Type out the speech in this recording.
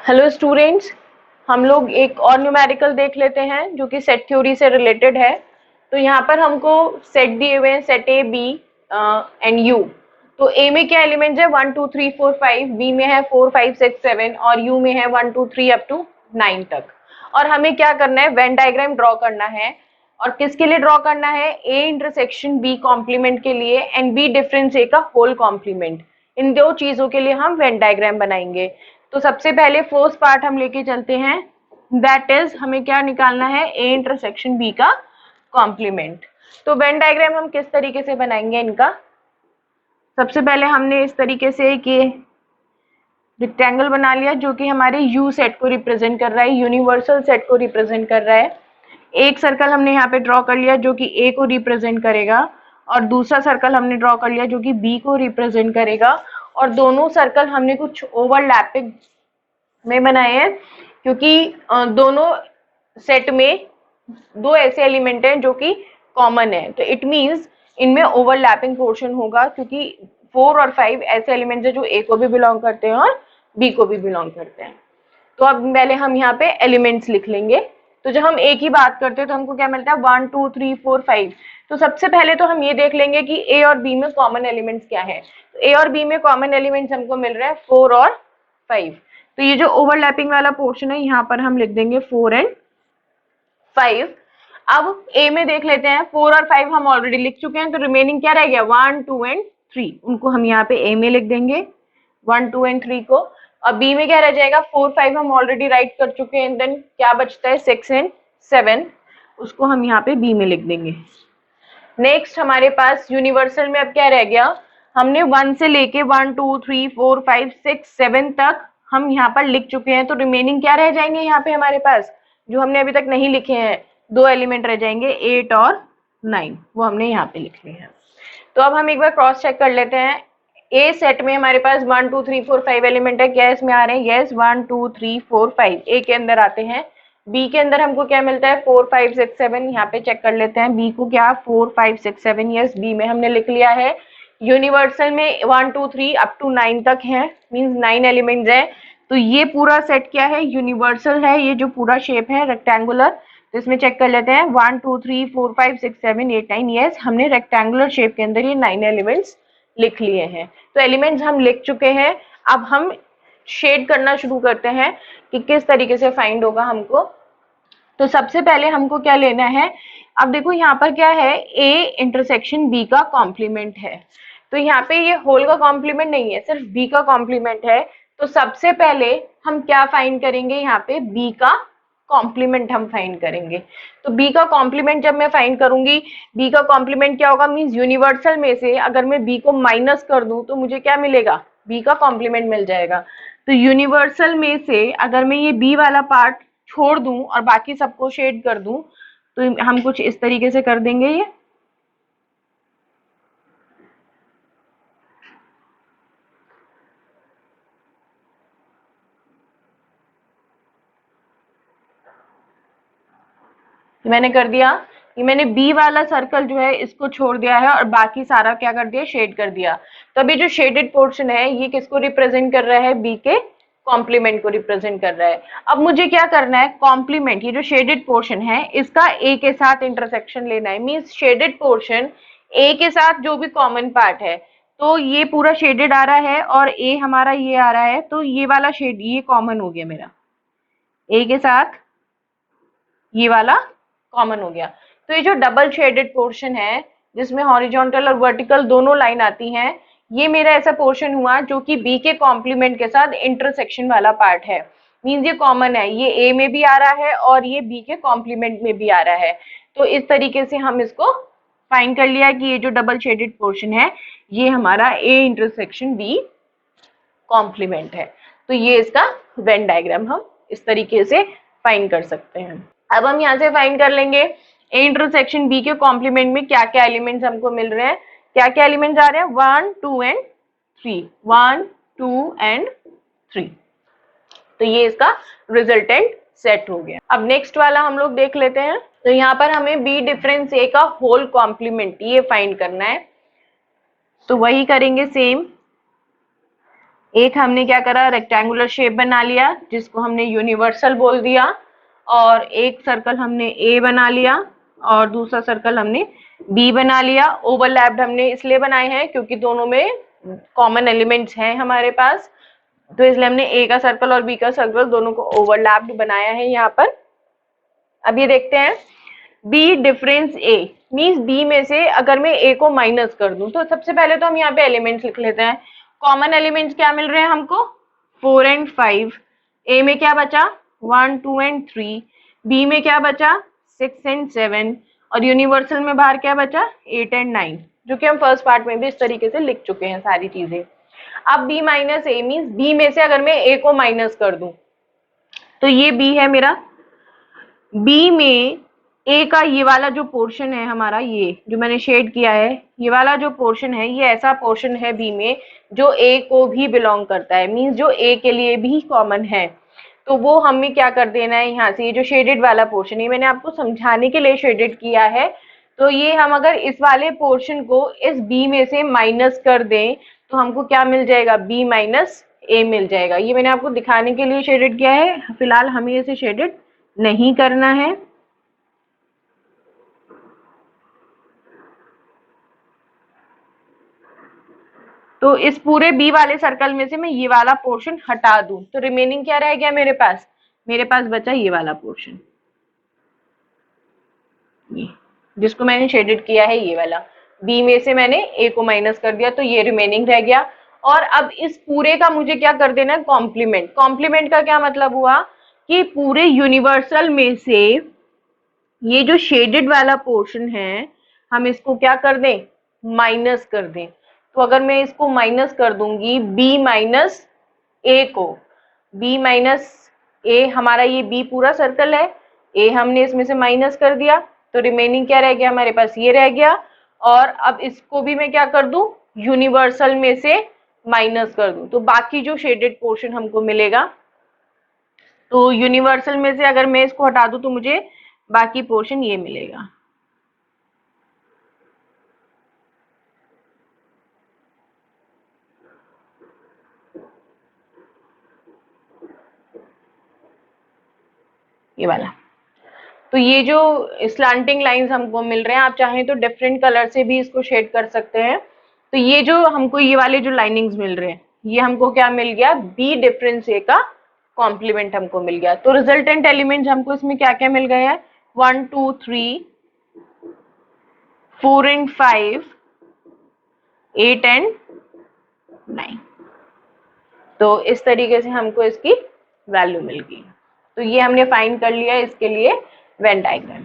Hello students, हम लोग एक और न्यूमेरिकल देख लेते हैं जो कि सेट थ्योरी से रिलेटेड है। तो यहाँ पर हमको सेट दिए हुए हैं, set A B and U. तो ए में क्या एलिमेंट्स है 1 2 3 4 5, बी में है 4 5 6 7 और यू में है 1 2 3 अप टू 9 तक। और हमें क्या करना है, वेन डायग्राम ड्रॉ करना है। और किसके लिए ड्रॉ करना है, ए इंटरसेक्शन बी कॉम्प्लीमेंट के लिए एंड बी डिफरेंस ए का होल कॉम्प्लीमेंट। इन दो चीजों के लिए हम वेन डायग्राम बनाएंगे। तो सबसे पहले फर्स्ट पार्ट हम लेके चलते हैं, दैट इज हमें क्या निकालना है, ए इंटरसेक्शन बी का कॉम्प्लीमेंट। तो वेन डायग्राम हम किस तरीके से बनाएंगे इनका, सबसे पहले हमने इस तरीके से एक रेक्टेंगल बना लिया जो कि हमारे यू सेट को रिप्रेजेंट कर रहा है, यूनिवर्सल सेट को रिप्रेजेंट कर रहा है। एक सर्कल हमने यहाँ पे ड्रॉ कर लिया जो कि ए को रिप्रेजेंट करेगा, और दूसरा सर्कल हमने ड्रॉ कर लिया जो कि बी को रिप्रेजेंट करेगा। और दोनों सर्कल हमने कुछ ओवरलैपिंग में बनाए हैं क्योंकि दोनों सेट में दो ऐसे एलिमेंट हैं जो कि कॉमन है, तो इट मींस इनमें ओवरलैपिंग पोर्शन होगा क्योंकि 4 और 5 ऐसे एलिमेंट्स हैं जो ए को भी बिलोंग करते हैं और बी को भी बिलोंग करते हैं। तो अब पहले हम यहाँ पे एलिमेंट्स लिख लेंगे। तो जब हम ए की बात करते हैं तो हमको क्या मिलता है 1 2 3 4 5। तो सबसे पहले तो हम ये देख लेंगे कि ए और बी में कॉमन एलिमेंट्स क्या है। तो ए और बी में कॉमन एलिमेंट्स हमको मिल रहे हैं 4 और 5। तो ये जो ओवरलैपिंग वाला पोर्शन है यहाँ पर हम लिख देंगे 4 एंड 5। अब ए में देख लेते हैं, 4 और 5 हम ऑलरेडी लिख चुके हैं, तो रिमेनिंग क्या रह गया 1 2 एंड 3। उनको हम यहाँ पे ए में लिख देंगे 1 2 एंड 3 को। और बी में क्या रह जाएगा 4 5 हम ऑलरेडी राइट कर चुके हैं, देन क्या बचता है 6 एंड 7, उसको हम यहाँ पे बी में लिख देंगे। नेक्स्ट हमारे पास यूनिवर्सल में अब क्या रह गया, हमने 1 से लेके 1 2 3 4 5 6 7 तक हम यहाँ पर लिख चुके हैं, तो रिमेनिंग क्या रह जाएंगे यहाँ पे हमारे पास जो हमने अभी तक नहीं लिखे हैं, दो एलिमेंट रह जाएंगे 8 और 9, वो हमने यहाँ पे लिख लिए हैं। तो अब हम एक बार क्रॉस चेक कर लेते हैं। ए सेट में हमारे पास 1 2 3 4 5 एलिमेंट है, क्या इसमें आ रहे हैं, यस 1 2 3 4 5 ए के अंदर आते हैं। बी के अंदर हमको क्या मिलता है 4 5 6 7, यहाँ पे चेक कर लेते हैं बी को, क्या 4 5 6 7, यस बी में हमने लिख लिया है। यूनिवर्सल में 1 2 3 अप टू 9 तक है, मींस 9 एलिमेंट्स है। तो ये पूरा सेट क्या है, यूनिवर्सल है, ये जो पूरा शेप है रेक्टेंगुलर। तो इसमें चेक कर लेते हैं 1 2 3 4 5 6 7 8 9, यस हमने रेक्टेंगुलर शेप के अंदर ये 9 एलिमेंट्स लिख लिए हैं। तो एलिमेंट्स हम लिख चुके हैं, अब हम शेड करना शुरू करते हैं कि किस तरीके से फाइंड होगा हमको। तो सबसे पहले हमको क्या लेना है, अब देखो यहाँ पर क्या है, ए इंटरसेक्शन बी का कॉम्प्लीमेंट है। तो यहाँ पे ये होल का कॉम्प्लीमेंट नहीं है, सिर्फ बी का कॉम्प्लीमेंट है। तो सबसे पहले हम क्या फाइंड करेंगे, यहाँ पे बी का कॉम्प्लीमेंट हम फाइंड करेंगे। तो बी का कॉम्प्लीमेंट जब मैं फाइंड करूंगी, बी का कॉम्प्लीमेंट क्या होगा, मींस यूनिवर्सल में से अगर मैं बी को माइनस कर दूं तो मुझे क्या मिलेगा, बी का कॉम्प्लीमेंट मिल जाएगा। तो यूनिवर्सल में से अगर मैं ये बी वाला पार्ट छोड़ दूं और बाकी सबको शेड कर दूं, तो हम कुछ इस तरीके से कर देंगे। ये मैंने कर दिया, ये मैंने बी वाला सर्कल जो है इसको छोड़ दिया है और बाकी सारा क्या कर दिया, शेड कर दिया। तो अभी जो शेडेड पोर्शन है ये किसको रिप्रेजेंट कर रहा है, बी के कॉम्प्लीमेंट को रिप्रेजेंट कर रहा है। अब मुझे क्या करना है, कॉम्प्लीमेंट ये जो शेडेड पोर्शन है इसका ए के साथ इंटरसेक्शन लेना है, मींस शेडेड पोर्शन ए के साथ जो भी कॉमन पार्ट है, तो ये पूरा शेडेड आ रहा है और ए हमारा ये आ रहा है, तो ये वाला शेड ये कॉमन हो गया मेरा, ए के साथ ये वाला कॉमन हो गया। तो ये जो डबल शेडेड पोर्शन है जिसमें हॉरिजॉन्टल और वर्टिकल दोनों लाइन आती हैं, ये मेरा ऐसा पोर्शन हुआ जो कि बी के कॉम्प्लीमेंट के साथ इंटरसेक्शन वाला पार्ट है, मींस ये कॉमन है, ये ए में भी आ रहा है और ये बी के कॉम्प्लीमेंट में भी आ रहा है। तो इस तरीके से हम इसको फाइंड कर लिया कि ये जो डबल शेडेड पोर्शन है ये हमारा ए इंटरसेक्शन बी कॉम्प्लीमेंट है। तो ये इसका वेन डायग्राम हम इस तरीके से फाइंड कर सकते हैं। अब हम यहाँ से फाइंड कर लेंगे ए इंटरसेक्शन बी के कॉम्प्लीमेंट में क्या क्या एलिमेंट्स हमको मिल रहे हैं, क्या क्या एलिमेंट्स आ रहे हैं 1 2 एंड 3, 1 2 एंड 3। तो ये इसका रिजल्टेंट सेट हो गया। अब नेक्स्ट वाला हम लोग देख लेते हैं। तो यहाँ पर हमें बी डिफरेंस ए का होल कॉम्प्लीमेंट ये फाइंड करना है, तो वही करेंगे सेम। एक हमने क्या करा, रेक्टेंगुलर शेप बना लिया जिसको हमने यूनिवर्सल बोल दिया, और एक सर्कल हमने ए बना लिया और दूसरा सर्कल हमने बी बना लिया। ओवरलैप्ड हमने इसलिए बनाए हैं क्योंकि दोनों में कॉमन एलिमेंट्स हैं हमारे पास, तो इसलिए हमने ए का सर्कल और बी का सर्कल दोनों को ओवरलैप्ड बनाया है यहाँ पर। अब ये देखते हैं बी डिफरेंस ए मीन्स बी में से अगर मैं ए को माइनस कर दूं, तो सबसे पहले तो हम यहाँ पे एलिमेंट्स लिख लेते हैं। कॉमन एलिमेंट्स क्या मिल रहे हैं हमको, 4 एंड 5। ए में क्या बचा, 1 2 एंड 3। बी में क्या बचा, 6 एंड 7। और यूनिवर्सल में बाहर क्या बचा, 8 एंड 9, जो कि हम फर्स्ट पार्ट में भी इस तरीके से लिख चुके हैं सारी चीजें। अब बी माइनस ए मीन्स बी में से अगर मैं ए को माइनस कर दूं, तो ये बी है मेरा। बी में ए का ये वाला जो पोर्शन है हमारा, ये जो मैंने शेड किया है, ये वाला जो पोर्शन है, ये ऐसा पोर्शन है बी में जो ए को भी बिलोंग करता है, मीन्स जो ए के लिए भी कॉमन है। तो वो हमें क्या कर देना है, यहाँ से ये जो शेडेड वाला पोर्शन, ये मैंने आपको समझाने के लिए शेडेड किया है। तो ये हम अगर इस वाले पोर्शन को इस बी में से माइनस कर दें तो हमको क्या मिल जाएगा, बी माइनस ए मिल जाएगा। ये मैंने आपको दिखाने के लिए शेडेड किया है, फिलहाल हमें इसे शेडेड नहीं करना है। तो इस पूरे बी वाले सर्कल में से मैं ये वाला पोर्शन हटा दूं तो रिमेनिंग क्या रह गया मेरे पास, मेरे पास बचा ये वाला पोर्शन, ये जिसको मैंने शेडेड किया है, ये वाला। बी में से मैंने ए को माइनस कर दिया तो ये रिमेनिंग रह गया। और अब इस पूरे का मुझे क्या कर देना है, कॉम्प्लीमेंट। कॉम्प्लीमेंट का क्या मतलब हुआ कि पूरे यूनिवर्सल में से ये जो शेडेड वाला पोर्शन है हम इसको क्या कर दें, माइनस कर दें। तो अगर मैं इसको माइनस कर दूंगी b माइनस ए को, b माइनस ए हमारा ये b पूरा सर्कल है, a हमने इसमें से माइनस कर दिया तो रिमेनिंग क्या रह गया हमारे पास, ये रह गया। और अब इसको भी मैं क्या कर दूं, यूनिवर्सल में से माइनस कर दूं तो बाकी जो शेडेड पोर्शन हमको मिलेगा। तो यूनिवर्सल में से अगर मैं इसको हटा दूं तो मुझे बाकी पोर्शन ये मिलेगा। ये वाला। तो ये जो स्लांटिंग लाइंस हमको मिल रहे हैं, आप चाहें तो डिफरेंट कलर से भी इसको शेड कर सकते हैं। तो ये जो हमको ये वाले जो लाइनिंग्स मिल रहे हैं, ये हमको क्या मिल गया, बी डिफरेंस ए का कॉम्प्लीमेंट हमको मिल गया। तो रिजल्टेंट एलिमेंट्स हमको इसमें क्या क्या मिल गए हैं, 1 2 3 4 एंड 5 8 एंड 9। तो इस तरीके से हमको इसकी वैल्यू मिल गई। तो ये हमने फाइंड कर लिया इसके लिए वेन डायग्राम।